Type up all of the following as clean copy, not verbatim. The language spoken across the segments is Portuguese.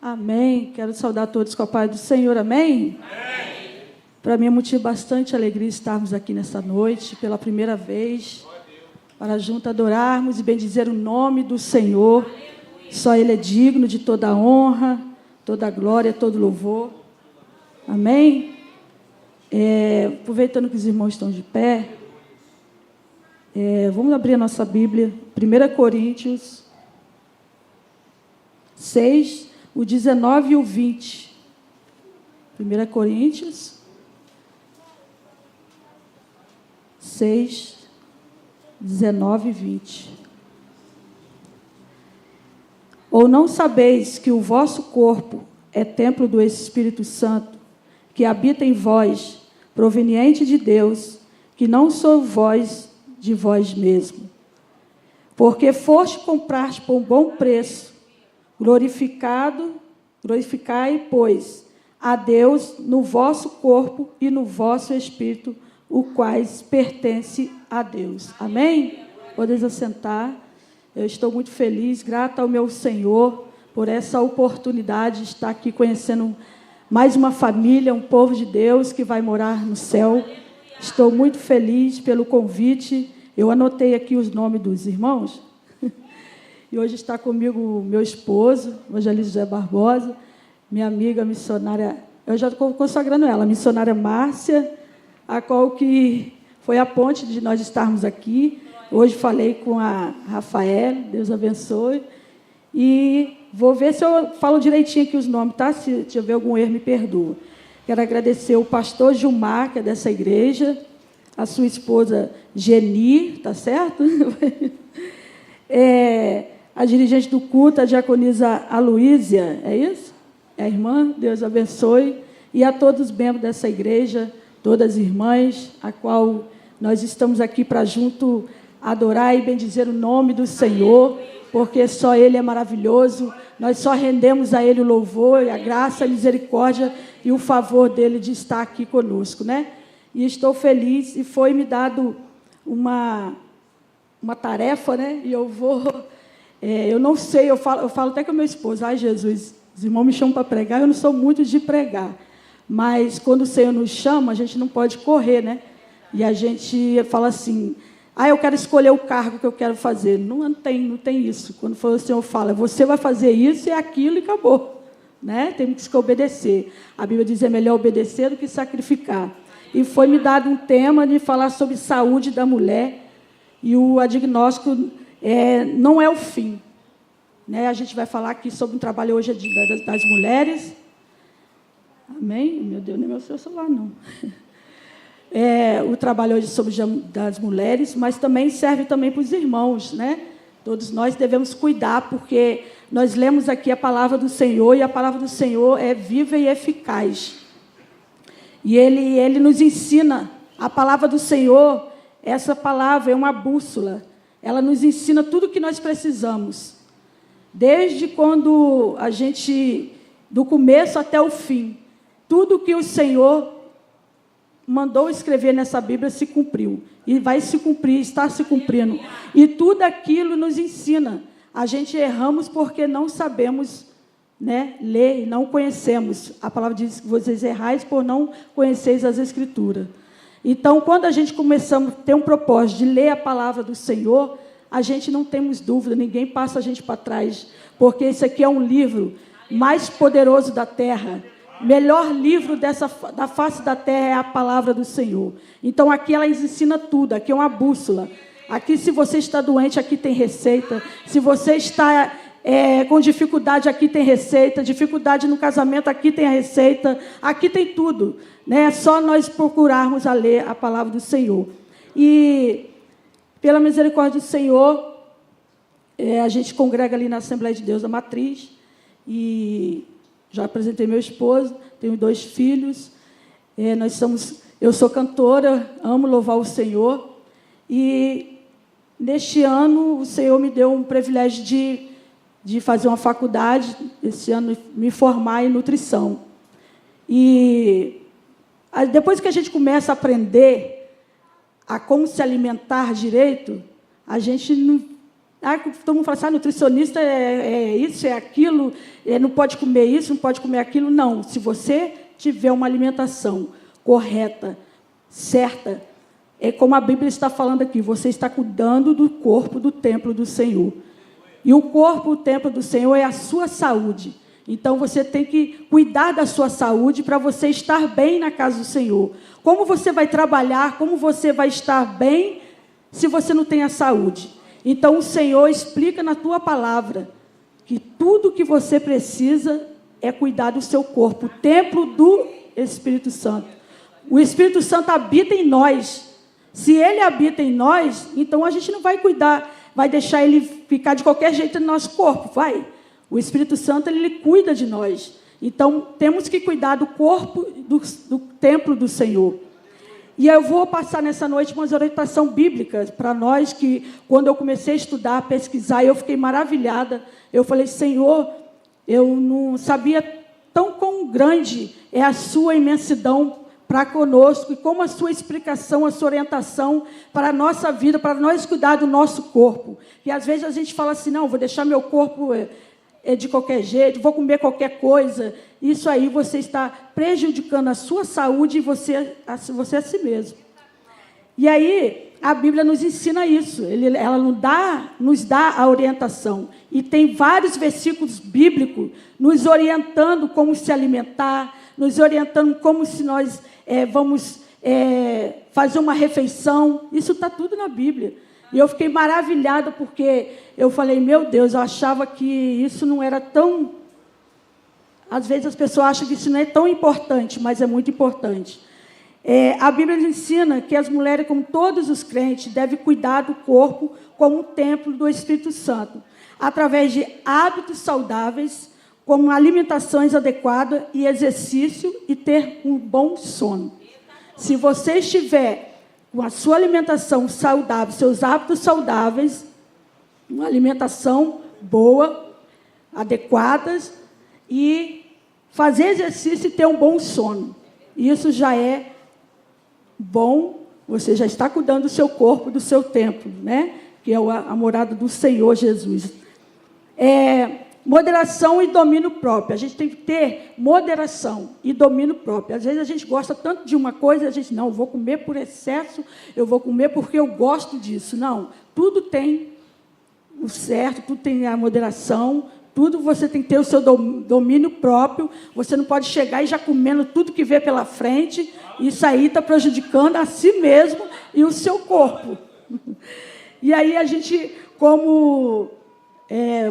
Amém. Quero saudar todos com a paz do Senhor. Amém? Amém. Para mim é motivo de bastante alegria estarmos aqui nessa noite, pela primeira vez, para juntos adorarmos e bendizer o nome do Senhor. Só Ele é digno de toda a honra, toda a glória, todo louvor. Amém? Aproveitando que os irmãos estão de pé, vamos abrir a nossa Bíblia, 1 Coríntios 6, o 19 e o 20. 1 Coríntios 6, 19 e 20. Ou não sabeis que o vosso corpo é templo do Espírito Santo, que habita em vós, proveniente de Deus, que não sois vós de vós mesmo? Porque foste comprados por um bom preço. Glorificai, pois, a Deus no vosso corpo e no vosso espírito, o quais pertence a Deus. Amém? Podeis assentar. Eu estou muito feliz, grata ao meu Senhor por essa oportunidade de estar aqui conhecendo mais uma família, um povo de Deus que vai morar no céu. Estou muito feliz pelo convite. Eu anotei aqui os nomes dos irmãos. E hoje está comigo meu esposo, evangelista José Barbosa, minha amiga missionária, eu já estou consagrando ela, a missionária Márcia, a qual que foi a ponte de nós estarmos aqui. Hoje falei com a Rafael, Deus abençoe. E vou ver se eu falo direitinho aqui os nomes, tá? Se tiver algum erro, me perdoa. Quero agradecer o pastor Gilmar, que é dessa igreja, a sua esposa Geni, tá certo? A dirigente do culto, a diaconisa Aloísia, é isso? É a irmã, Deus abençoe. E a todos os membros dessa igreja, todas as irmãs, a qual nós estamos aqui para junto adorar e bendizer o nome do Senhor, porque só Ele é maravilhoso. Nós só rendemos a Ele o louvor e a graça, a misericórdia e o favor dEle de estar aqui conosco, né? E estou feliz, e foi-me dado uma tarefa, né? E eu vou... eu não sei, eu falo até com o meu esposo, ai Jesus, os irmãos me chamam para pregar, eu não sou muito de pregar, mas quando o Senhor nos chama, a gente não pode correr, né? E a gente fala assim, eu quero escolher o cargo que eu quero fazer. Não tem isso. Quando o Senhor fala, você vai fazer isso e aquilo e acabou, né? Temos que obedecer. A Bíblia diz, é melhor obedecer do que sacrificar. E foi me dado um tema de falar sobre saúde da mulher, e o diagnóstico não é o fim, né? A gente vai falar aqui sobre um trabalho hoje das mulheres. Amém? Meu Deus, não é meu celular, não. O trabalho hoje sobre das mulheres, mas também serve também para os irmãos, né? Todos nós devemos cuidar, porque nós lemos aqui a palavra do Senhor, e a palavra do Senhor é viva e eficaz. E Ele nos ensina, a palavra do Senhor, essa palavra é uma bússola. Ela nos ensina tudo o que nós precisamos, desde quando do começo até o fim. Tudo que o Senhor mandou escrever nessa Bíblia se cumpriu, e vai se cumprir, está se cumprindo. E tudo aquilo nos ensina. A gente erramos porque não sabemos, né, ler e não conhecemos. A palavra diz que vocês errais por não conheceis as Escrituras. Então, quando a gente começamos a ter um propósito de ler a palavra do Senhor, a gente não temos dúvida, ninguém passa a gente para trás, porque esse aqui é um livro mais poderoso da terra. Melhor livro da face da terra é a palavra do Senhor. Então, aqui ela ensina tudo, aqui é uma bússola. Aqui, se você está doente, aqui tem receita. Se você está com dificuldade, aqui tem receita. Dificuldade no casamento, aqui tem a receita. Aqui tem tudo, né? É só nós procurarmos a ler a palavra do Senhor. E, pela misericórdia do Senhor, a gente congrega ali na Assembleia de Deus da Matriz. E já apresentei meu esposo, tenho 2 filhos. Eu sou cantora, amo louvar o Senhor. E, neste ano, o Senhor me deu um privilégio de fazer uma faculdade, esse ano, me formar em nutrição. E depois que a gente começa a aprender a como se alimentar direito, a gente Todo mundo fala assim, nutricionista é isso, é aquilo, não pode comer isso, não pode comer aquilo. Não, se você tiver uma alimentação correta, certa, é como a Bíblia está falando aqui, você está cuidando do corpo do templo do Senhor. E o corpo, o templo do Senhor, é a sua saúde. Então, você tem que cuidar da sua saúde para você estar bem na casa do Senhor. Como você vai trabalhar, como você vai estar bem se você não tem a saúde? Então, o Senhor explica na tua palavra que tudo que você precisa é cuidar do seu corpo, o templo do Espírito Santo. O Espírito Santo habita em nós. Se ele habita em nós, então a gente não vai cuidar, vai deixar ele ficar de qualquer jeito no nosso corpo, vai. O Espírito Santo, ele cuida de nós. Então, temos que cuidar do corpo, do templo do Senhor. E eu vou passar nessa noite uma orientação bíblica para nós, que quando eu comecei a estudar, a pesquisar, eu fiquei maravilhada. Eu falei, Senhor, eu não sabia tão quão grande é a sua imensidão para conosco, e como a sua explicação, a sua orientação para a nossa vida, para nós cuidar do nosso corpo. E às vezes a gente fala assim, não, vou deixar meu corpo de qualquer jeito, vou comer qualquer coisa. Isso aí você está prejudicando a sua saúde e você a si mesmo. E aí a Bíblia nos ensina isso, ela nos dá a orientação. E tem vários versículos bíblicos nos orientando como se alimentar, nos orientando como se nós vamos fazer uma refeição. Isso está tudo na Bíblia. E eu fiquei maravilhada, porque eu falei, meu Deus, eu achava que isso não era tão... Às vezes as pessoas acham que isso não é tão importante, mas é muito importante. A Bíblia nos ensina que as mulheres, como todos os crentes, devem cuidar do corpo como um templo do Espírito Santo, através de hábitos saudáveis, como alimentações adequadas e exercício, e ter um bom sono. Se você estiver com a sua alimentação saudável, seus hábitos saudáveis, uma alimentação boa, adequadas, e fazer exercício e ter um bom sono. Isso já é bom, você já está cuidando do seu corpo, do seu templo, né? Que é a morada do Senhor Jesus. Moderação e domínio próprio. A gente tem que ter moderação e domínio próprio. Às vezes a gente gosta tanto de uma coisa, a gente, não, eu vou comer por excesso, eu vou comer porque eu gosto disso. Não, tudo tem o certo, tudo tem a moderação, tudo você tem que ter o seu domínio próprio. Você não pode chegar e já comendo tudo que vê pela frente. Isso aí está prejudicando a si mesmo e o seu corpo. E aí a gente, como...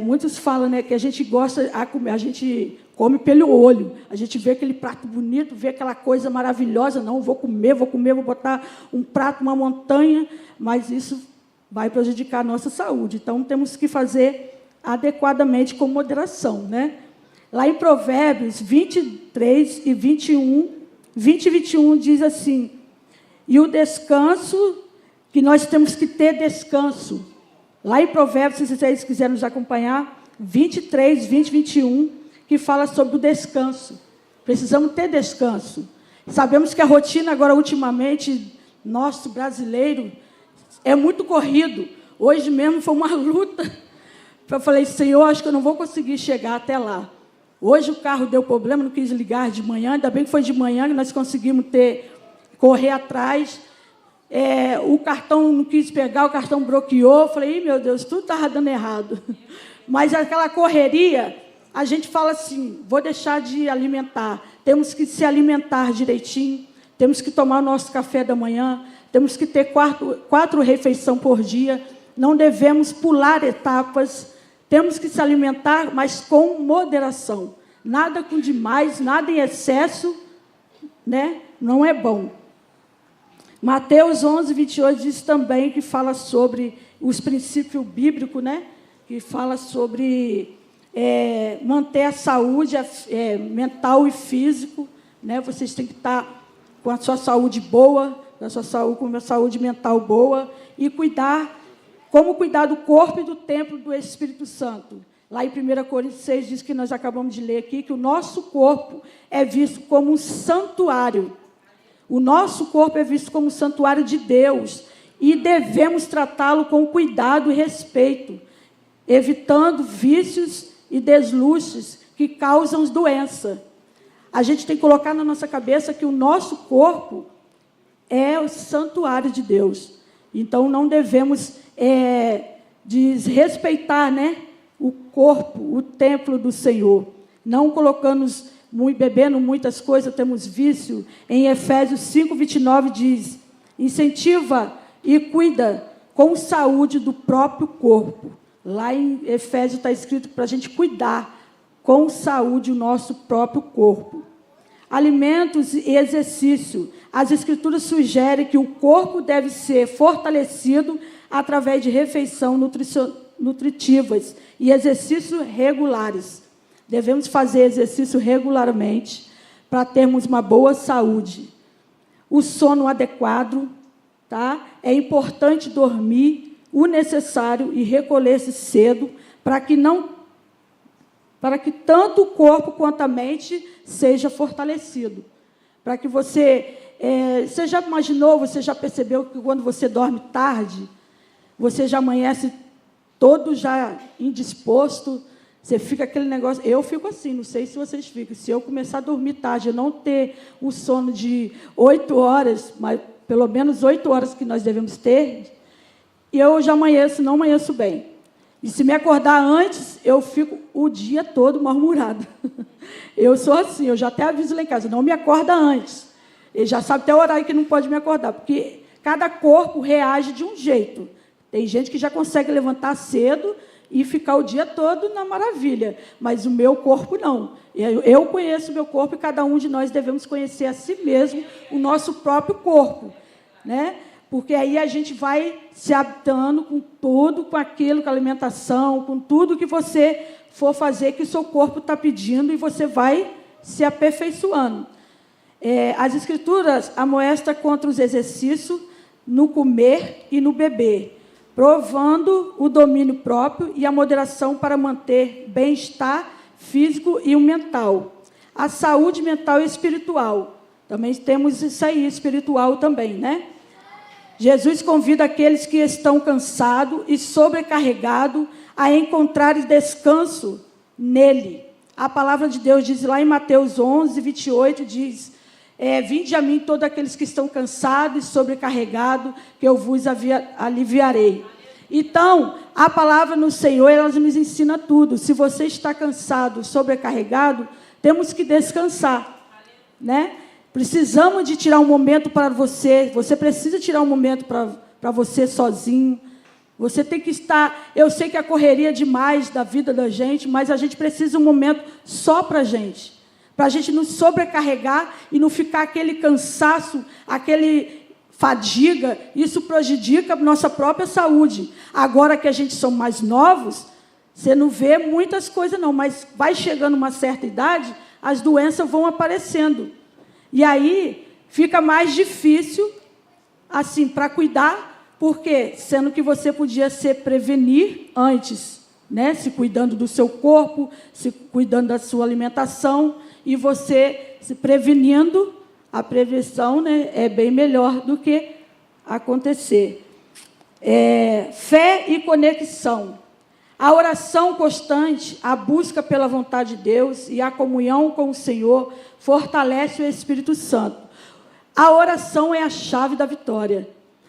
muitos falam, né, que a gente gosta a comer, a gente come pelo olho, a gente vê aquele prato bonito, vê aquela coisa maravilhosa, não, vou comer, vou botar um prato, uma montanha, mas isso vai prejudicar a nossa saúde. Então, temos que fazer adequadamente, com moderação, né? Lá em Provérbios 23 e 21, 20 e 21 diz assim, e o descanso, que nós temos que ter descanso. Lá em Provérbios, se vocês quiserem nos acompanhar, 23, 20 e 21, que fala sobre o descanso. Precisamos ter descanso. Sabemos que a rotina agora, ultimamente, nosso brasileiro, é muito corrido. Hoje mesmo foi uma luta. Eu falei, Senhor, acho que eu não vou conseguir chegar até lá. Hoje o carro deu problema, não quis ligar de manhã, ainda bem que foi de manhã que nós conseguimos correr atrás. O cartão não quis pegar, o cartão bloqueou. Falei, meu Deus, tudo estava dando errado. Mas aquela correria, a gente fala assim, vou deixar de alimentar. Temos que se alimentar direitinho, temos que tomar o nosso café da manhã, temos que ter quatro refeições por dia, não devemos pular etapas, temos que se alimentar, mas com moderação. Nada com demais, nada em excesso, né? Não é bom. Mateus 11, 28 diz também, que fala sobre os princípios bíblicos, né? Que fala sobre manter a saúde mental e físico, né? Vocês têm que estar com a sua saúde boa, com a saúde mental boa, e como cuidar do corpo e do templo do Espírito Santo. Lá em 1 Coríntios 6 diz, que nós acabamos de ler aqui, que o nosso corpo é visto como um santuário. O nosso corpo é visto como um santuário de Deus, e devemos tratá-lo com cuidado e respeito. evitando vícios e desluxes que causam doença. A gente tem que colocar na nossa cabeça que o nosso corpo é o santuário de Deus. Então, não devemos desrespeitar, né, o corpo, o templo do Senhor. Não colocamos, bebendo muitas coisas, temos vício. Em Efésios 5:29 diz: incentiva e cuida com saúde do próprio corpo. Lá em Efésios está escrito para a gente cuidar com saúde o nosso próprio corpo. Alimentos e exercício. As Escrituras sugerem que o corpo deve ser fortalecido através de refeições nutritivas e exercícios regulares. Devemos fazer exercício regularmente para termos uma boa saúde. O sono adequado, tá? É importante dormir o necessário e recolher-se cedo para que tanto o corpo quanto a mente seja fortalecido. Para que você já imaginou, você já percebeu que quando você dorme tarde, você já amanhece todo já indisposto, você fica aquele negócio. Eu fico assim, não sei se vocês ficam. Se eu começar a dormir tarde, eu não ter o sono de 8 horas, mas pelo menos 8 horas que nós devemos ter, e eu já não amanheço bem. E se me acordar antes, eu fico o dia todo mal-humorada. Eu sou assim, eu já até aviso lá em casa, não me acorda antes. Ele já sabe até o horário que não pode me acordar, porque cada corpo reage de um jeito. Tem gente que já consegue levantar cedo e ficar o dia todo na maravilha, mas o meu corpo não. Eu conheço o meu corpo e cada um de nós devemos conhecer a si mesmo, o nosso próprio corpo, né? Porque aí a gente vai se adaptando com tudo, com aquilo, com a alimentação, com tudo que você for fazer, que o seu corpo está pedindo, e você vai se aperfeiçoando. As Escrituras amoestam contra os exercícios no comer e no beber, provando o domínio próprio e a moderação para manter bem-estar físico e mental. A saúde mental e espiritual. Também temos isso aí, espiritual também, né? Jesus convida aqueles que estão cansados e sobrecarregados a encontrar descanso nele. A palavra de Deus diz lá em Mateus 11:28, diz: vinde a mim todos aqueles que estão cansados e sobrecarregados, que eu vos aliviarei. Então, a palavra no Senhor, ela nos ensina tudo. Se você está cansado, sobrecarregado, temos que descansar, né? Precisamos de tirar um momento para você. Você precisa tirar um momento para você sozinho. Você tem que estar... Eu sei que a correria é demais da vida da gente, mas a gente precisa de um momento só para a gente não sobrecarregar e não ficar aquele cansaço, aquele fadiga. Isso prejudica a nossa própria saúde. Agora que a gente são mais novos, você não vê muitas coisas não, mas vai chegando uma certa idade, as doenças vão aparecendo. E aí fica mais difícil assim para cuidar, porque sendo que você podia se prevenir antes, né? Se cuidando do seu corpo, se cuidando da sua alimentação, e você se prevenindo, a prevenção, né, é bem melhor do que acontecer. Fé e conexão. A oração constante, a busca pela vontade de Deus e a comunhão com o Senhor fortalece o Espírito Santo. A oração é a chave da vitória.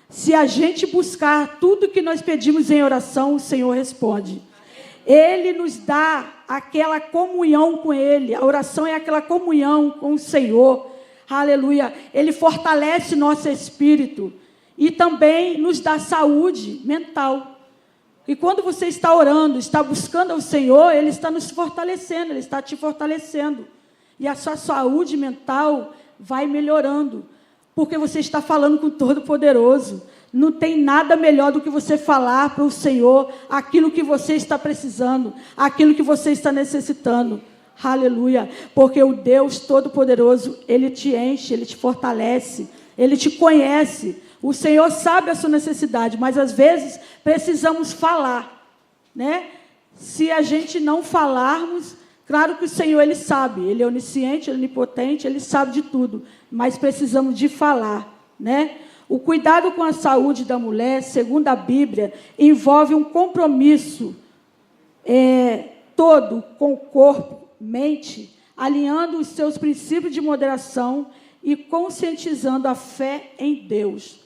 Se a gente buscar tudo que nós pedimos em oração, o Senhor responde. Ele nos dá aquela comunhão com Ele. A oração é aquela comunhão com o Senhor. Aleluia. Ele fortalece nosso espírito e também nos dá saúde mental. E quando você está orando, está buscando ao Senhor, Ele está nos fortalecendo, Ele está te fortalecendo. E a sua saúde mental vai melhorando, porque você está falando com o Todo-Poderoso. Não tem nada melhor do que você falar para o Senhor aquilo que você está precisando, aquilo que você está necessitando. Aleluia. Porque o Deus Todo-Poderoso, Ele te enche, Ele te fortalece, Ele te conhece. O Senhor sabe a sua necessidade, mas às vezes precisamos falar, né? Se a gente não falarmos, claro que o Senhor, Ele sabe, Ele é onisciente, Ele é onipotente, Ele sabe de tudo, mas precisamos de falar, né? O cuidado com a saúde da mulher, segundo a Bíblia, envolve um compromisso todo com o corpo, mente, alinhando os seus princípios de moderação e conscientizando a fé em Deus.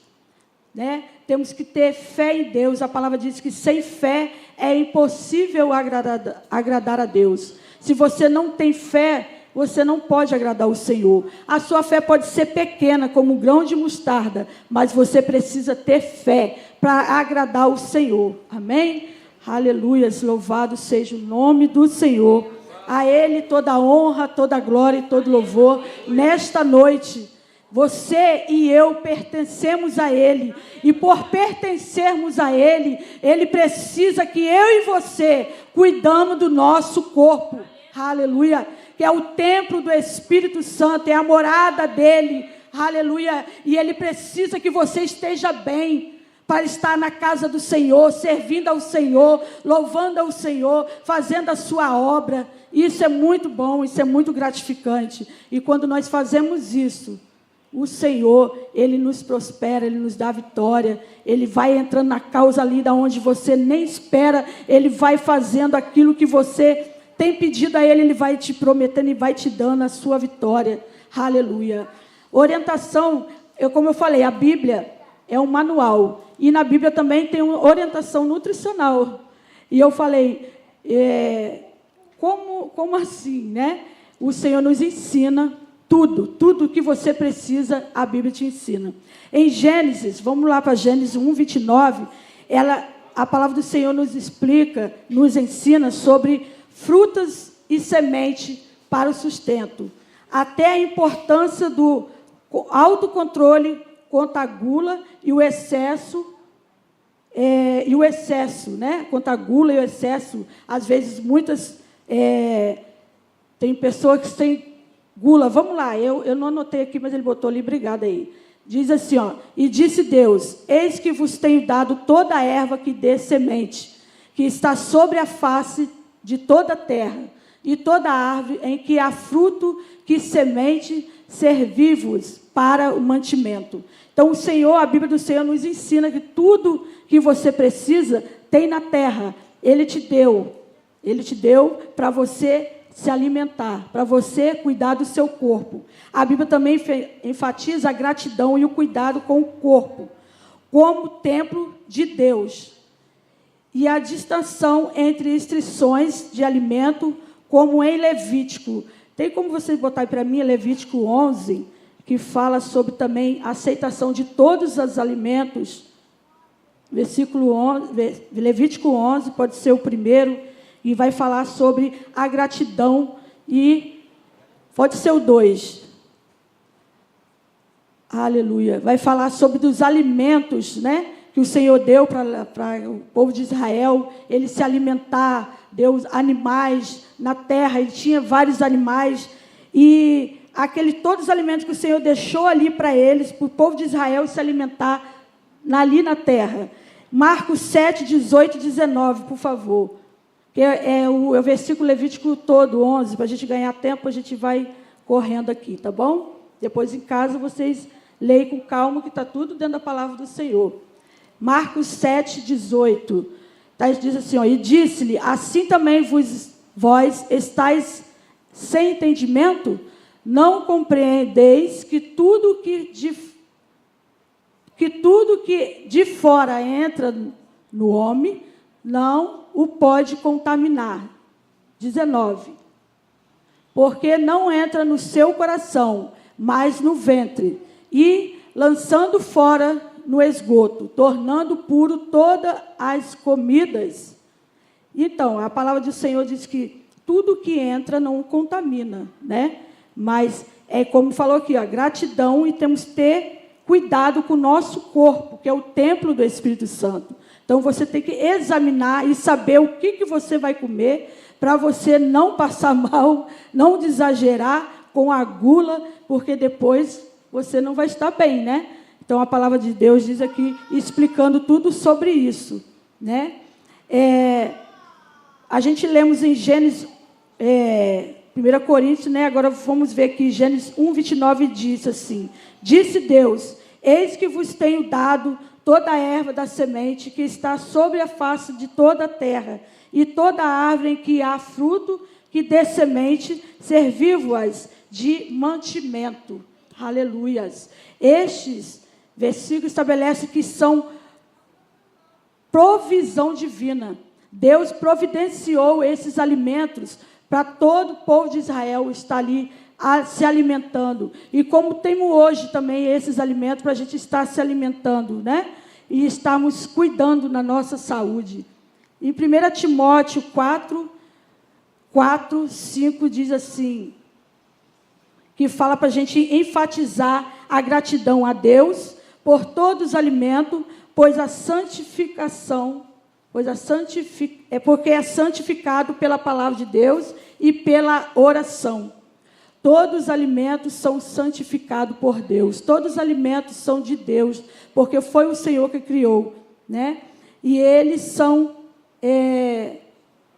Né? Temos que ter fé em Deus. A palavra diz que sem fé é impossível agradar a Deus. Se você não tem fé, você não pode agradar o Senhor. A sua fé pode ser pequena, como um grão de mostarda, mas você precisa ter fé para agradar o Senhor. Amém? Aleluias, louvado seja o nome do Senhor. A Ele toda a honra, toda a glória e todo louvor. Nesta noite, você e eu pertencemos a Ele. E por pertencermos a Ele, Ele precisa que eu e você cuidamos do nosso corpo. Aleluia. Que é o templo do Espírito Santo, é a morada dEle. Aleluia. E Ele precisa que você esteja bem para estar na casa do Senhor, servindo ao Senhor, louvando ao Senhor, fazendo a sua obra. Isso é muito bom, isso é muito gratificante. E quando nós fazemos isso, o Senhor, Ele nos prospera, Ele nos dá vitória. Ele vai entrando na causa ali da onde você nem espera. Ele vai fazendo aquilo que você tem pedido a Ele. Ele vai te prometendo e vai te dando a sua vitória. Aleluia. Orientação, como eu falei, a Bíblia é um manual. E na Bíblia também tem uma orientação nutricional. E eu falei, como assim, né? O Senhor nos ensina tudo que você precisa, a Bíblia te ensina. Em Gênesis, vamos lá para Gênesis 1:29, a palavra do Senhor nos explica, nos ensina sobre frutas e semente para o sustento. Até a importância do autocontrole contra a gula e o excesso, né? Contra a gula e o excesso. Às vezes, tem pessoas que têm gula. Vamos lá, eu não anotei aqui, mas ele botou ali, obrigado aí. Diz assim, e disse Deus, eis que vos tenho dado toda a erva que dê semente, que está sobre a face de toda a terra, e toda árvore em que há fruto que semente, servi-vos para o mantimento. Então, a Bíblia do Senhor nos ensina que tudo que você precisa tem na terra. Ele te deu para você se alimentar, para você cuidar do seu corpo. A Bíblia também enfatiza a gratidão e o cuidado com o corpo, como templo de Deus. E a distinção entre instruções de alimento, como em Levítico. Tem como vocês botarem para mim Levítico 11, que fala sobre também a aceitação de todos os alimentos. Versículo 11, Levítico 11, pode ser o primeiro, e vai falar sobre a gratidão, e pode ser o 2. Aleluia. Vai falar sobre os alimentos, né, que o Senhor deu para o povo de Israel, ele se alimentar, deu animais na terra, ele tinha vários animais, e todos os alimentos que o Senhor deixou ali para eles, para o povo de Israel se alimentar ali na terra. Marcos 7, 18 e 19, por favor. Que é o versículo Levítico todo, 11, para a gente ganhar tempo, a gente vai correndo aqui, tá bom? Depois em casa vocês leem com calma, que está tudo dentro da palavra do Senhor. Marcos 7, 18, diz assim, e disse-lhe, assim também vós estáis sem entendimento? Não compreendeis que tudo que de fora entra no homem, não o pode contaminar. 19. Porque não entra no seu coração, mas no ventre, e lançando fora no esgoto, tornando puro todas as comidas. Então, a palavra do Senhor diz que tudo que entra não contamina, né? Mas é como falou aqui, gratidão, e temos que ter cuidado com o nosso corpo, que é o templo do Espírito Santo. Então, você tem que examinar e saber o que você vai comer, para você não passar mal, não exagerar com a gula, porque depois você não vai estar bem, né? Então, a palavra de Deus diz aqui, explicando tudo sobre isso, né? A gente lemos em Gênesis, 1 Coríntios, né? Agora vamos ver aqui, Gênesis 1:29 diz assim, disse Deus, eis que vos tenho dado toda a erva da semente que está sobre a face de toda a terra, e toda árvore em que há fruto, que dê semente, serviu-as de mantimento. Aleluias. Estes versículos estabelecem que são provisão divina. Deus providenciou esses alimentos para todo o povo de Israel estar ali se alimentando. E como temos hoje também esses alimentos para a gente estar se alimentando, né? E estarmos cuidando da nossa saúde. Em 1 Timóteo 4:5 diz assim, que fala para a gente enfatizar a gratidão a Deus por todos os alimentos, porque é santificado pela palavra de Deus e pela oração. Todos os alimentos são santificados por Deus. Todos os alimentos são de Deus, porque foi o Senhor que criou, né? E eles são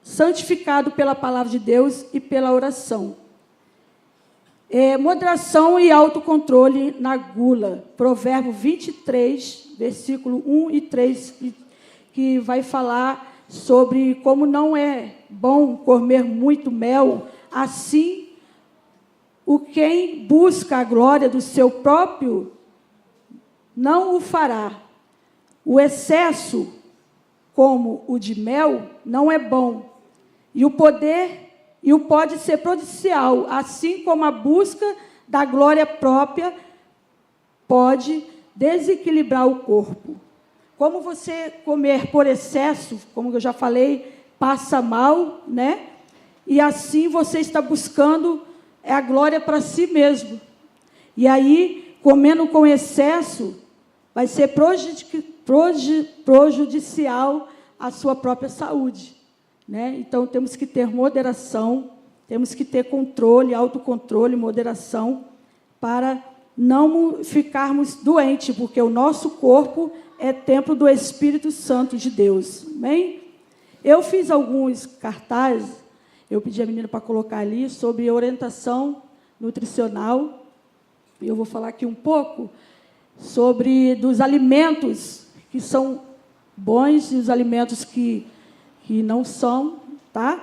santificados pela palavra de Deus e pela oração. Moderação e autocontrole na gula. Provérbio 23, versículo 1 e 3, que vai falar sobre como não é bom comer muito mel, assim quem busca a glória do seu próprio não o fará. O excesso, como o de mel, não é bom. E o pode ser prejudicial, assim como a busca da glória própria pode desequilibrar o corpo. Como você comer por excesso, como eu já falei, passa mal, né? E assim você está buscando a glória para si mesmo. E aí, comendo com excesso, vai ser prejudicial à sua própria saúde, né? Então, temos que ter moderação, temos que ter controle, autocontrole, moderação, para não ficarmos doentes, porque o nosso corpo é templo do Espírito Santo de Deus. Amém? Eu fiz alguns cartazes, eu pedi a menina para colocar ali, sobre orientação nutricional. Eu vou falar aqui um pouco dos alimentos que são bons e os alimentos que não são, tá?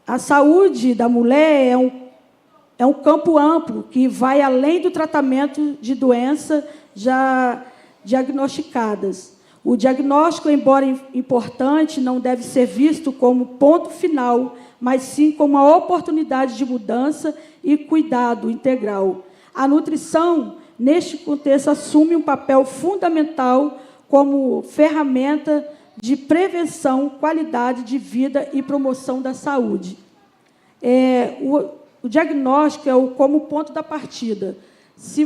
A saúde da mulher é um campo amplo que vai além do tratamento de doenças já diagnosticadas. O diagnóstico, embora importante, não deve ser visto como ponto final, mas sim como uma oportunidade de mudança e cuidado integral. A nutrição, neste contexto, assume um papel fundamental como ferramenta de prevenção, qualidade de vida e promoção da saúde. O diagnóstico é como ponto da partida. Se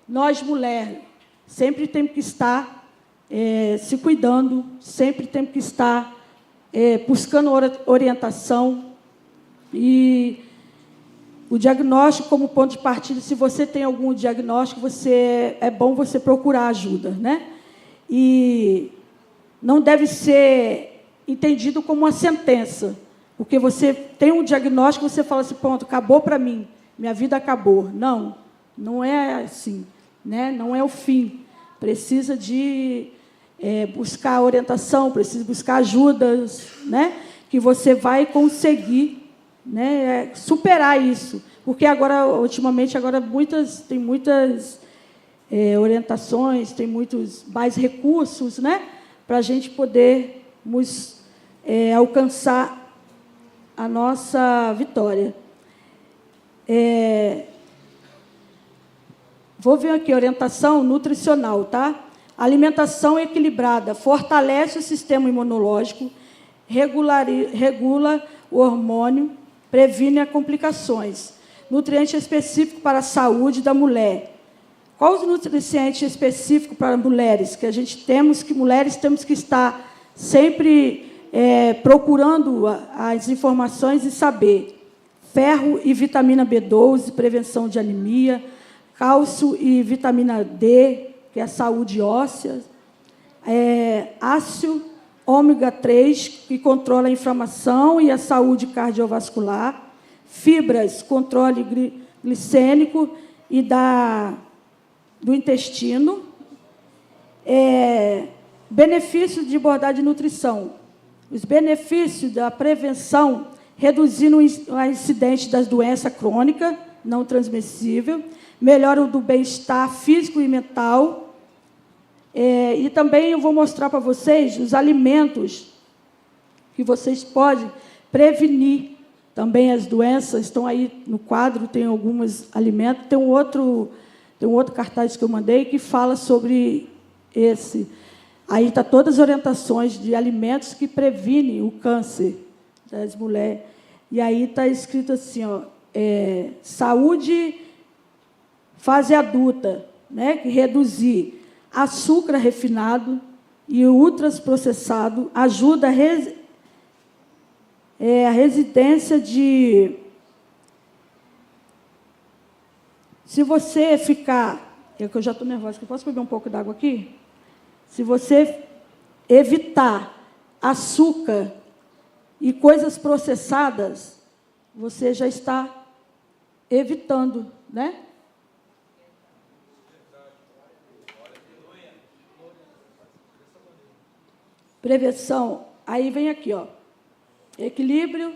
nós mulheres, sempre temos que estar se cuidando, sempre temos que estar buscando orientação. E o diagnóstico como ponto de partida, se você tem algum diagnóstico, é bom você procurar ajuda, né? E não deve ser entendido como uma sentença, porque você tem um diagnóstico, você fala assim, pronto, acabou para mim, minha vida acabou. Não, não é assim, né? Não é o fim. Precisa de buscar orientação, precisa buscar ajudas, né? Que você vai conseguir, né, superar isso. Porque agora, ultimamente, tem muitas orientações, tem muitos mais recursos, né? Para a gente podermos alcançar a nossa vitória. Vou ver aqui, orientação nutricional, tá? Alimentação equilibrada fortalece o sistema imunológico, regula o hormônio, previne as complicações. Nutriente específico para a saúde da mulher. Qual os nutrientes específicos para mulheres? Que mulheres temos que estar sempre procurando as informações e saber. Ferro e vitamina B12, prevenção de anemia. Cálcio e vitamina D, que é a saúde óssea. Ácido ômega 3, que controla a inflamação e a saúde cardiovascular. Fibras, controle glicêmico e do intestino. Benefícios de abordar de nutrição. Os benefícios da prevenção, reduzindo a incidência das doenças crônicas, não transmissíveis, melhora o do bem-estar físico e mental. E também eu vou mostrar para vocês os alimentos que vocês podem prevenir também as doenças. Estão aí no quadro, tem alguns alimentos. Tem um outro cartaz que eu mandei que fala sobre esse. Aí está todas as orientações de alimentos que previnem o câncer das mulheres. E aí está escrito assim, ó, saúde fase adulta, né, que reduzir açúcar refinado e ultraprocessado, ajuda a residência de... Se você ficar... É que eu já estou nervosa, eu posso beber um pouco d'água aqui? Se você evitar açúcar e coisas processadas, você já está evitando, né? Prevenção, aí vem aqui, ó. Equilíbrio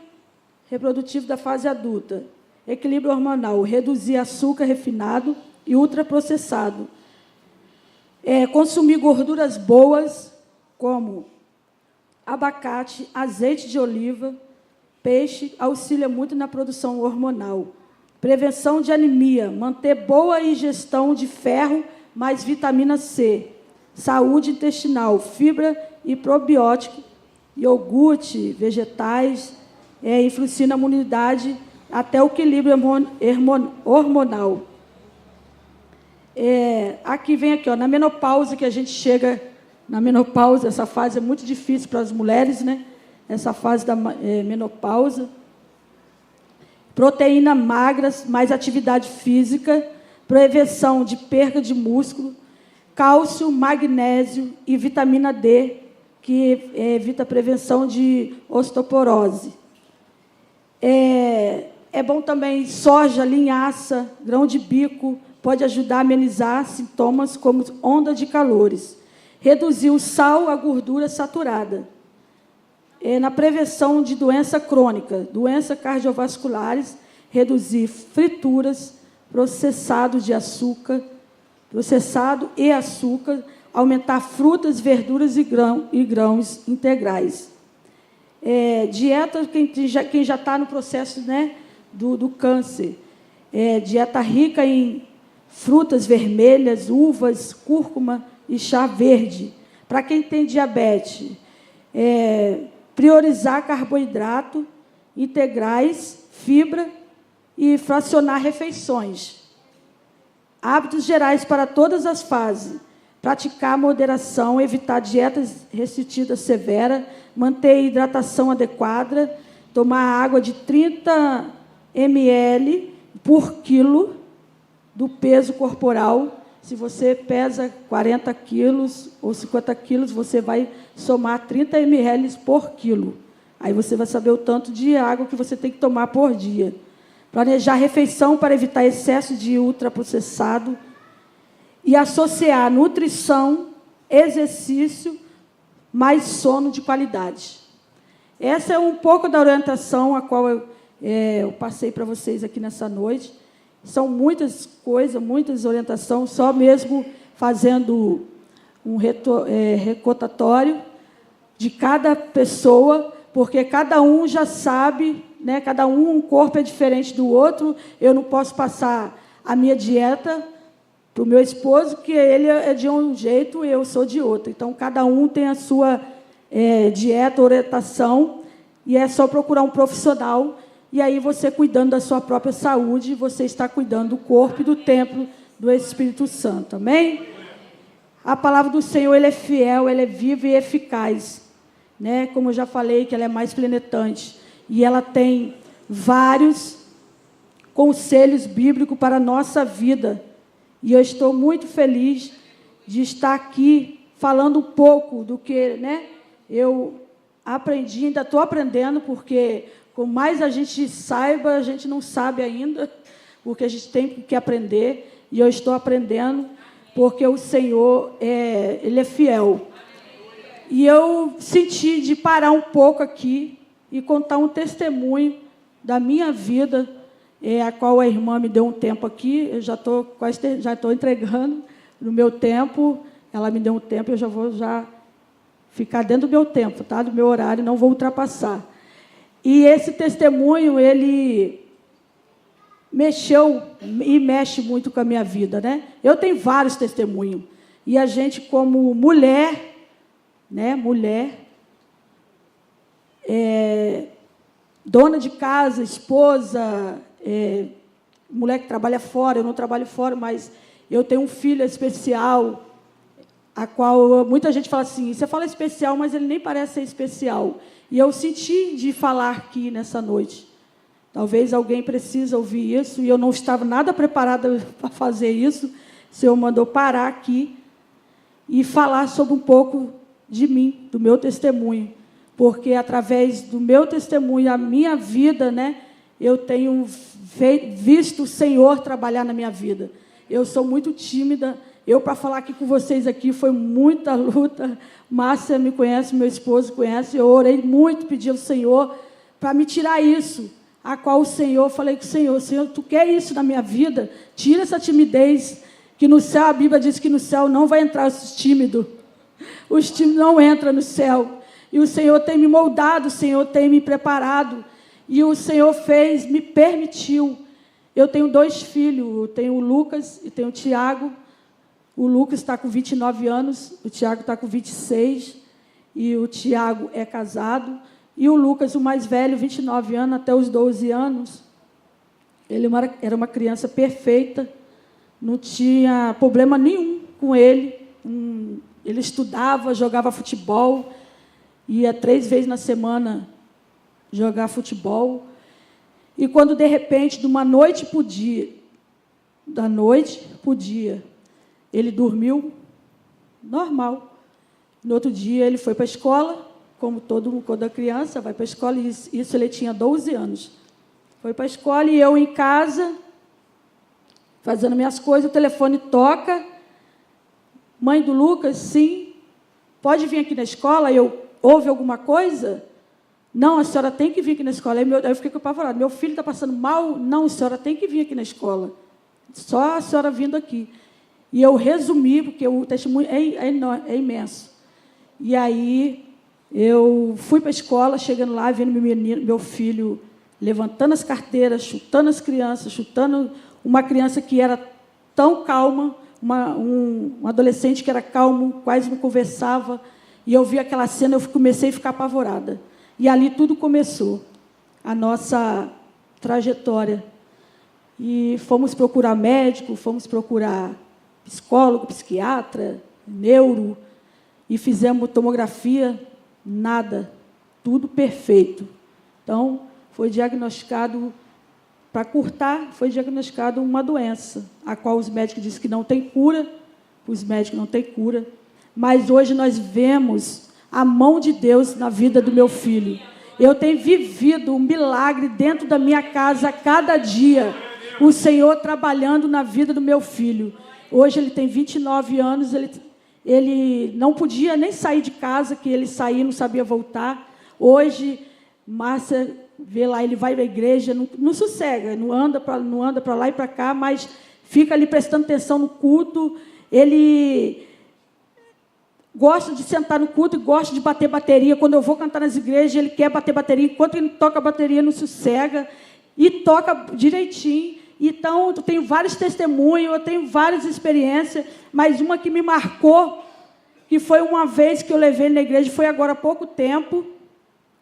reprodutivo da fase adulta. Equilíbrio hormonal, reduzir açúcar refinado e ultraprocessado. Consumir gorduras boas, como abacate, azeite de oliva, peixe, auxilia muito na produção hormonal. Prevenção de anemia, manter boa ingestão de ferro mais vitamina C. Saúde intestinal, fibra e probiótico, iogurte, vegetais, influencia na imunidade até o equilíbrio hormonal. Aqui vem aqui, ó, na menopausa, que a gente chega na menopausa, essa fase é muito difícil para as mulheres, né? Essa fase da menopausa. Proteína magras, mais atividade física, prevenção de perda de músculo, cálcio, magnésio e vitamina D, que evita a prevenção de osteoporose. É bom também soja, linhaça, grão de bico, pode ajudar a amenizar sintomas como onda de calores. Reduzir o sal, a gordura saturada. Na prevenção de doença crônica, doenças cardiovasculares, reduzir frituras, processado e açúcar, aumentar frutas, verduras e grãos integrais. Dieta, quem já está no processo, né, do câncer. Dieta rica em frutas vermelhas, uvas, cúrcuma e chá verde. Para quem tem diabetes, priorizar carboidrato, integrais, fibra e fracionar refeições. Hábitos gerais para todas as fases. Praticar moderação, evitar dietas restritivas severas, manter hidratação adequada, tomar água de 30 ml por quilo do peso corporal. Se você pesa 40 quilos ou 50 quilos, você vai somar 30 ml por quilo. Aí você vai saber o tanto de água que você tem que tomar por dia. Planejar a refeição para evitar excesso de ultraprocessado e associar nutrição, exercício, mais sono de qualidade. Essa é um pouco da orientação a qual eu passei para vocês aqui nessa noite. São muitas coisas, muitas orientações, só mesmo fazendo um recordatório de cada pessoa, porque cada um já sabe, né, cada um corpo é diferente do outro. Eu não posso passar a minha dieta para o meu esposo, que ele é de um jeito e eu sou de outro. Então, cada um tem a sua dieta, orientação, e é só procurar um profissional. E aí, você cuidando da sua própria saúde, você está cuidando do corpo e do templo do Espírito Santo. Amém? A palavra do Senhor, ele é fiel, ele é viva e eficaz. Né? Como eu já falei, que ela é mais penetrante. E ela tem vários conselhos bíblicos para a nossa vida. E eu estou muito feliz de estar aqui falando um pouco do que, né, eu aprendi, ainda estou aprendendo, porque por mais a gente saiba, a gente não sabe ainda, porque a gente tem que aprender, e eu estou aprendendo, porque o Senhor, ele é fiel. E eu senti de parar um pouco aqui e contar um testemunho da minha vida, a qual a irmã me deu um tempo aqui. Eu já estou entregando no meu tempo. Ela me deu um tempo, eu já vou ficar dentro do meu tempo, tá? Do meu horário, não vou ultrapassar. E esse testemunho, ele mexeu e mexe muito com a minha vida, né? Eu tenho vários testemunhos. E a gente, como mulher, né? Dona de casa, esposa, mulher que trabalha fora, eu não trabalho fora, mas eu tenho um filho especial, a qual muita gente fala assim, você fala especial, mas ele nem parece ser especial. E eu senti de falar aqui nessa noite. Talvez alguém precise ouvir isso, e eu não estava nada preparada para fazer isso. O Senhor mandou parar aqui e falar sobre um pouco de mim, do meu testemunho. Porque, através do meu testemunho, a minha vida, né, eu tenho visto o Senhor trabalhar na minha vida. Eu sou muito tímida. Para falar aqui com vocês aqui, foi muita luta. Márcia me conhece, meu esposo conhece. Eu orei muito, pedi ao Senhor para me tirar isso. A qual o Senhor, falei com o Senhor, Senhor, tu quer isso na minha vida? Tira essa timidez, que no céu, a Bíblia diz que no céu não vai entrar os tímidos. Os tímidos não entram no céu. E o Senhor tem me moldado, o Senhor tem me preparado. E o Senhor me permitiu. Eu tenho 2 filhos, eu tenho o Lucas e tenho o Tiago. O Lucas está com 29 anos, o Tiago está com 26, e o Tiago é casado. E o Lucas, o mais velho, 29 anos, até os 12 anos, ele era uma criança perfeita, não tinha problema nenhum com ele. Ele estudava, jogava futebol, ia 3 vezes na semana jogar futebol. E quando, de repente, de uma noite para o dia, ele dormiu normal. No outro dia, ele foi para a escola, como toda criança vai para a escola, e isso ele tinha 12 anos. Foi para a escola e eu em casa, fazendo minhas coisas, o telefone toca. Mãe do Lucas, sim. Pode vir aqui na escola? Houve alguma coisa? Não, a senhora tem que vir aqui na escola. Aí eu fiquei apavorada. Meu filho está passando mal? Não, a senhora tem que vir aqui na escola. Só a senhora vindo aqui. E eu resumi, porque o testemunho é imenso. E aí, eu fui para a escola, chegando lá, vendo meu filho levantando as carteiras, chutando as crianças, chutando uma criança que era tão calma, um adolescente que era calmo, quase não conversava. E eu vi aquela cena, eu comecei a ficar apavorada. E ali tudo começou, a nossa trajetória. E fomos procurar médico, fomos procurar psicólogo, psiquiatra, neuro, e fizemos tomografia, nada, tudo perfeito. Então, foi diagnosticado, para curtar, foi diagnosticado uma doença, a qual os médicos dizem que não tem cura, os médicos não têm cura, mas hoje nós vemos a mão de Deus na vida do meu filho. Eu tenho vivido um milagre dentro da minha casa a cada dia, o Senhor trabalhando na vida do meu filho. Hoje ele tem 29 anos, ele não podia nem sair de casa, que ele saía, não sabia voltar. Hoje, Márcia vê lá, ele vai à igreja, não sossega, não anda para lá e para cá, mas fica ali prestando atenção no culto. Ele gosta de sentar no culto e gosta de bater bateria. Quando eu vou cantar nas igrejas, ele quer bater bateria. Enquanto ele toca a bateria, não sossega. E toca direitinho. Então, eu tenho vários testemunhos, eu tenho várias experiências, mas uma que me marcou, que foi uma vez que eu levei ele na igreja, foi agora há pouco tempo,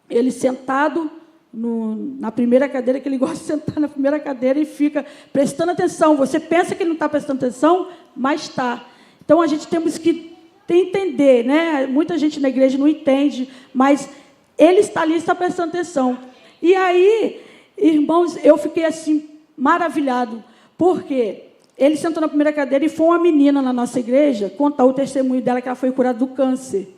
ele sentado na primeira cadeira, que ele gosta de sentar na primeira cadeira e fica prestando atenção. Você pensa que ele não está prestando atenção, mas está. Então, a gente temos que entender, né? Muita gente na igreja não entende, mas ele está ali, está prestando atenção. E aí, irmãos, eu fiquei assim, maravilhado, porque ele sentou na primeira cadeira e foi uma menina na nossa igreja contar o testemunho dela, que ela foi curada do câncer.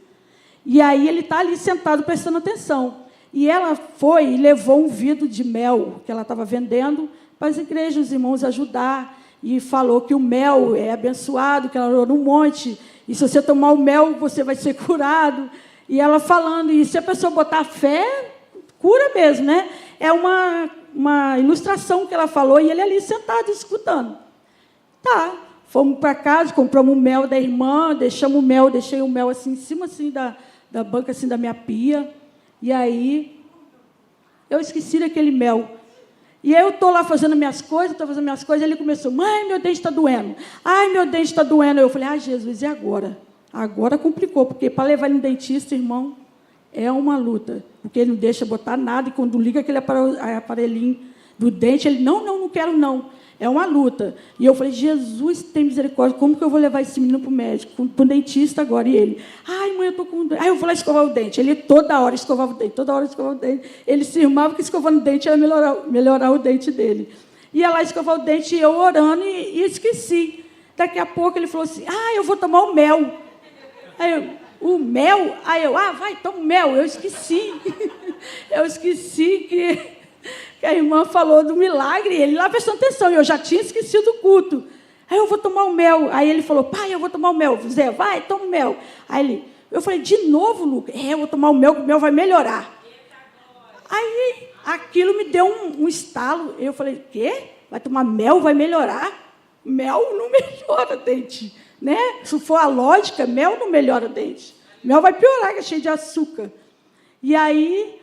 E aí ele está ali sentado prestando atenção. E ela foi e levou um vidro de mel que ela estava vendendo para as igrejas, os irmãos ajudar. E falou que o mel é abençoado, que ela orou num monte. E se você tomar o mel, você vai ser curado. E ela falando, e se a pessoa botar fé, cura mesmo, né? É uma ilustração que ela falou, e ele ali sentado, escutando. Tá, fomos para casa, compramos o mel da irmã, deixei o mel assim, em cima assim, da banca assim, da minha pia, e aí eu esqueci daquele mel. E aí eu estou lá fazendo minhas coisas, ele começou, mãe, meu dente está doendo. Ai, meu dente está doendo. Eu falei, Jesus, e agora? Agora complicou, porque para levar ele no dentista, irmão, é uma luta, porque ele não deixa botar nada, e quando liga aquele aparelhinho do dente, ele, não quero não. É uma luta. E eu falei, Jesus, tem misericórdia, como que eu vou levar esse menino para o médico, para o dentista agora? E ele, ai, mãe, eu estou com... Aí eu vou lá escovar o dente. Ele toda hora escovava o dente, Ele se irmava que escovando o dente ia melhorar o dente dele. Ia lá escovar o dente, e eu orando, e esqueci. Daqui a pouco ele falou assim, eu vou tomar o mel. Aí eu, o mel? Aí eu, vai, toma o mel. Eu esqueci. Eu esqueci que a irmã falou do milagre, ele lá prestando atenção, e eu já tinha esquecido o culto. Aí eu vou tomar o mel. Aí ele falou, pai, eu vou tomar o mel. Zé, vai, toma o mel. Eu falei, de novo, Lucas? Eu vou tomar o mel vai melhorar. Aí aquilo me deu um estalo. Eu falei, quê? Vai tomar mel, vai melhorar? Mel não melhora dente, né? Se for a lógica, mel não melhora dente. Mel vai piorar, que é cheio de açúcar. E aí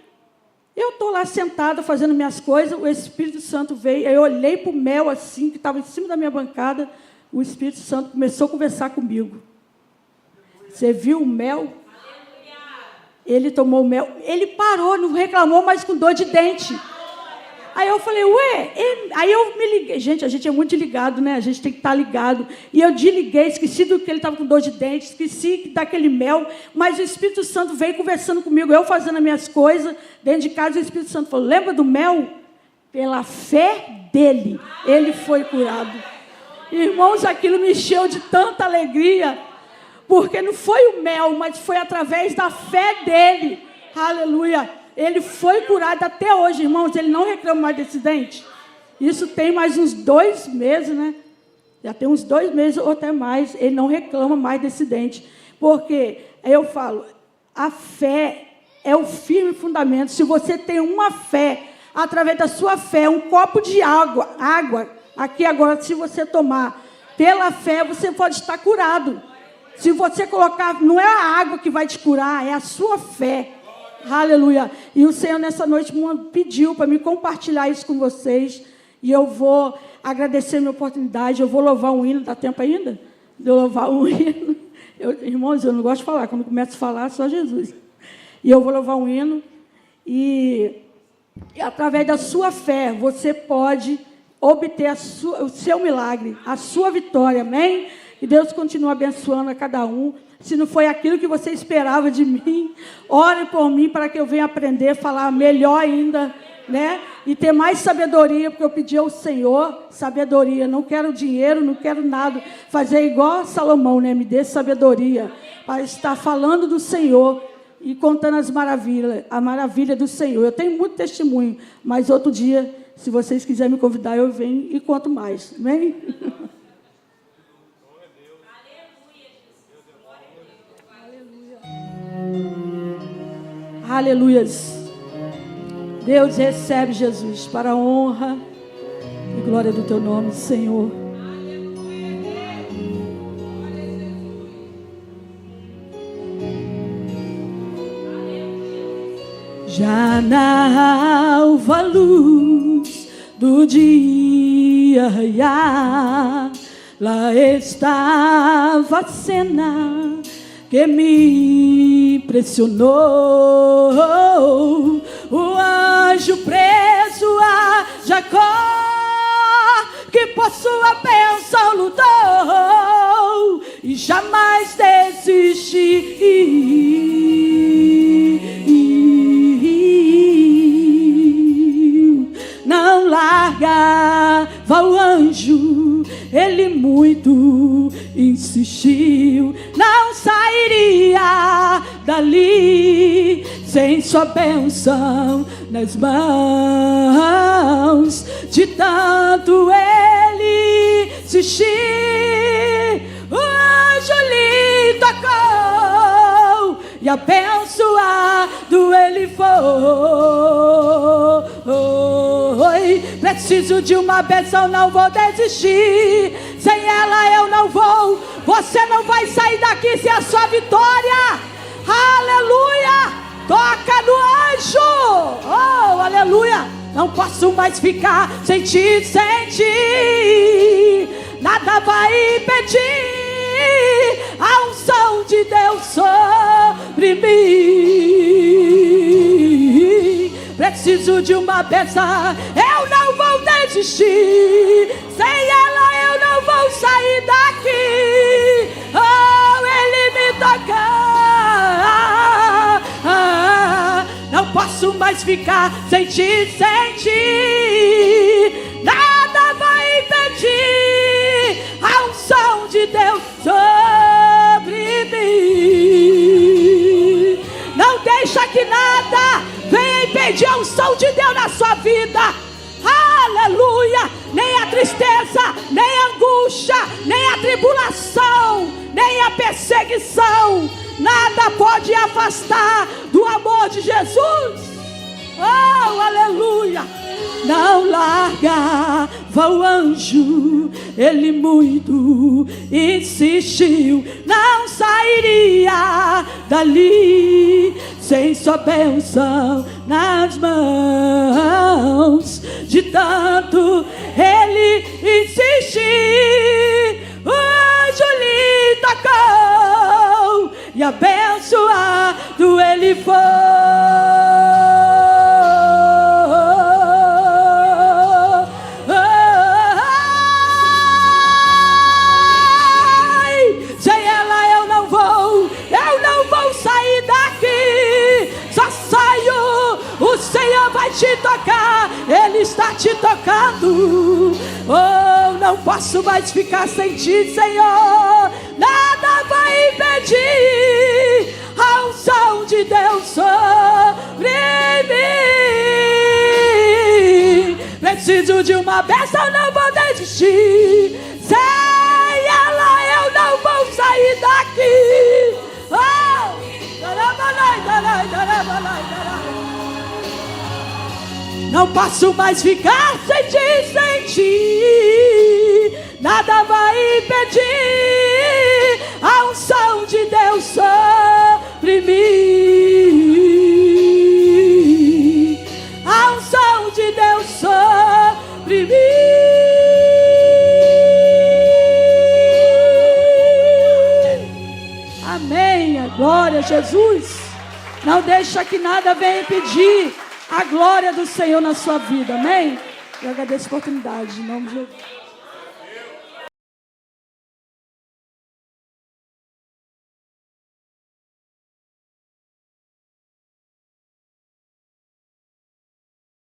eu estou lá sentada, fazendo minhas coisas, o Espírito Santo veio, eu olhei para o mel, assim, que estava em cima da minha bancada, o Espírito Santo começou a conversar comigo. Você viu o mel? Ele tomou o mel, ele parou, não reclamou mais com dor de dente. Aí eu falei, aí eu me liguei. Gente, a gente é muito ligado, né? A gente tem que estar ligado. E eu desliguei, esqueci do que ele estava com dor de dente, esqueci daquele mel, mas o Espírito Santo veio conversando comigo, eu fazendo as minhas coisas, dentro de casa, o Espírito Santo falou, lembra do mel? Pela fé dele, ele foi curado. Irmãos, aquilo me encheu de tanta alegria, porque não foi o mel, mas foi através da fé dele. Aleluia. Ele foi curado até hoje, irmãos. Ele não reclama mais desse dente. Isso tem mais uns 2 meses, né? Já tem uns 2 meses ou até mais. Ele não reclama mais desse dente. Porque, eu falo, a fé é o firme fundamento. Se você tem uma fé, através da sua fé, um copo de água, aqui agora, se você tomar, pela fé, você pode estar curado. Se você colocar, não é a água que vai te curar, é a sua fé. Aleluia. E o Senhor, nessa noite, me pediu para me compartilhar isso com vocês. E eu vou agradecer a minha oportunidade. Eu vou louvar um hino. Dá tempo ainda? De eu louvar um hino. Irmãos, eu não gosto de falar. Quando começo a falar, só Jesus. E eu vou louvar um hino. E através da sua fé, você pode obter o seu milagre, a sua vitória. Amém? E Deus continua abençoando a cada um. Se não foi aquilo que você esperava de mim, ore por mim para que eu venha aprender a falar melhor ainda, né? E ter mais sabedoria, porque eu pedi ao Senhor sabedoria. Não quero dinheiro, não quero nada. Fazer igual a Salomão, né? Me dê sabedoria para estar falando do Senhor e contando as maravilhas, a maravilha do Senhor. Eu tenho muito testemunho, mas outro dia, se vocês quiserem me convidar, eu venho e conto mais. Amém? Aleluias. Deus, recebe, Jesus, para a honra e glória do teu nome, Senhor. Já na alva luz do dia raiar, lá estava a cena que me impressionou. O anjo preso a Jacó, que por sua bênção lutou e jamais desistiu. Não largava o anjo, ele muito insistiu. Não sairia dali sem sua bênção nas mãos. De tanto ele insistir, o anjo lhe tocou e a bênção Ele foi. Preciso de uma bênção, não vou desistir. Sem ela eu não vou. Você não vai sair daqui sem a sua vitória. Aleluia. Toca no anjo. Oh, aleluia. Não posso mais ficar sem ti, sem ti. Nada vai impedir a unção de Deus sobre mim. Preciso de uma bênção, eu não vou desistir. Sem ela eu não vou sair daqui. Oh, Ele me toca. Não posso mais ficar sem ti, sem ti. Nada vai impedir a unção de Deus sobre mim. Não deixa que nada venha impedir a unção de Deus na sua vida. Aleluia. Nem a tristeza, nem a angústia, nem a tribulação, nem a perseguição, nada pode afastar do amor de Jesus. Oh, aleluia. Não largava o anjo, ele muito insistiu. Não sairia dali sem sua bênção nas mãos. De tanto ele insistir, o anjo lhe tocou e abençoado ele foi. Te tocar, Ele está te tocando. Oh, não posso mais ficar sem ti, Senhor. Nada vai impedir a unção de Deus sobre mim. Preciso de uma bênção, não vou desistir. Sem ela eu não vou sair daqui. Oh, não posso mais ficar sem ti, sem ti. Nada vai impedir a unção de Deus sobre mim. A unção de Deus sobre mim. Amém. Glória a Jesus. Não deixa que nada venha impedir a glória do Senhor na sua vida, amém? Eu agradeço a oportunidade, em nome de Jesus.